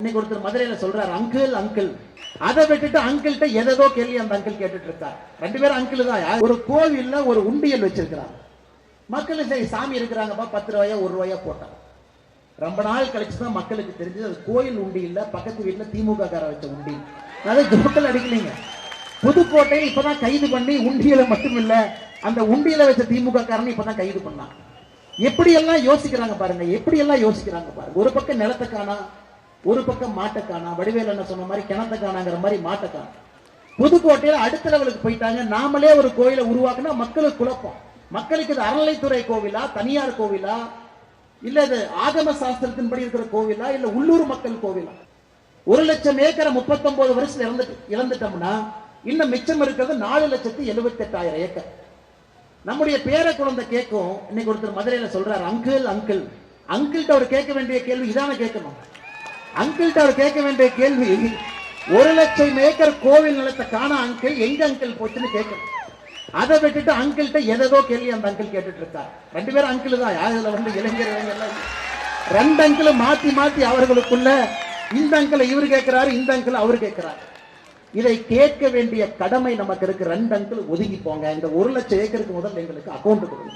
இன்னைக்கு ஒருத்தர் மதுரையில சொல்றாரு அங்கிள் அங்கிள். அதை விட்டுட்டு அங்கிள்கிட்ட எதோ கேள்வி அந்த அங்கிள் கேட்டுட்டு இருக்கார். ரெண்டு பேரும் அங்கிள் தான். ஒரு கோவில்ல ஒரு உண்டியல் வச்சிருக்கிறாங்க. மக்கள் சரி சாமி இருக்கிறாங்கப்பா 10 ரூபாயா 1 ரூபாயா போட்டாங்க. ரொம்ப நாள் கழிச்சுதான் மக்களுக்கு தெரிஞ்சது அது கோயில் உண்டி இல்ல, பக்கத்து வீட்டுல திமுக கார வச்ச உண்டி. அதை ஜோக்கல் அடிக்கலீங்க. புதுக்கோட்டையில் இப்பதான் கைது பண்ணி உண்டியல மட்டும் இல்ல அந்த உண்டியல வச்ச திமுக காரன் இப்பதான் கைது பண்ணாங்க. எப்படி எல்லாம் யோசிக்கிறாங்க பாருங்க, எப்படி எல்லாம் யோசிக்கிறாங்க பாருங்க. ஒரு பக்கம் நிலத்தை காணா, ஒரு பக்கம் மாட்டை காணா. வடிவேல் என்ன சொன்ன மாதிரி கிணத்தை காணாங்கிற மாதிரி மாட்டை காணா. புதுக்கோட்டையில அடுத்த லெவலுக்கு போயிட்டாங்க. நாமளே ஒரு கோயிலை உருவாக்குனா மக்களுக்கு குழப்பம். மக்களுக்கு இது அறநிலைத்துறை கோவிலா, தனியார் கோவிலா, இல்ல இது ஆகம சாஸ்திரத்தின்படி இருக்கிற கோவிலா, இல்ல உள்ளூர் மக்கள் கோவிலா? 1,00,000 ஏக்கரை 39 வருஷத்துல இழந்துட்டோம்னா இன்னும் மிச்சம் இருக்கிறது 4,78,000 ஏக்கர். நம்முடைய பேர குழந்தை கேட்கும். இன்னைக்கு ஒருத்தர் மதுரையில சொல்றாரு அங்கிள் அங்கிள். அங்கிள்கிட்ட அவர் கேட்க வேண்டிய கேள்வி இதான கேட்கணும். அங்கிள்கிட்ட அவர் கேட்க வேண்டிய கேள்வி 1,00,000 ஏக்கர் கோவில் நிலத்தை காண அங்கிள் எங்க அங்கிள் போச்சுன்னு கேட்கணும். அதை விட்டுட்டு அங்கிள்கிட்ட எதோ கேள்வி அந்த அங்கிள் கேட்டுட்டு இருக்கார். ரெண்டு பேரும் அங்கிள் தான். யாருல இளைஞர் ரெண்டு அங்கிள் மாத்தி மாத்தி அவர்களுக்குள்ள இந்த அங்கிள் இவர் கேட்கிறாரு, இந்த அங்கிள் அவர் கேட்கிறார். இதை கேட்க வேண்டிய கடமை நமக்கு இருக்கு. ரெண்டு அங்கிள் ஒதுங்கி போங்க. இந்த 1,00,000 ஏக்கருக்கு முதல்ல எங்களுக்கு அக்கௌண்ட் கொடுங்க.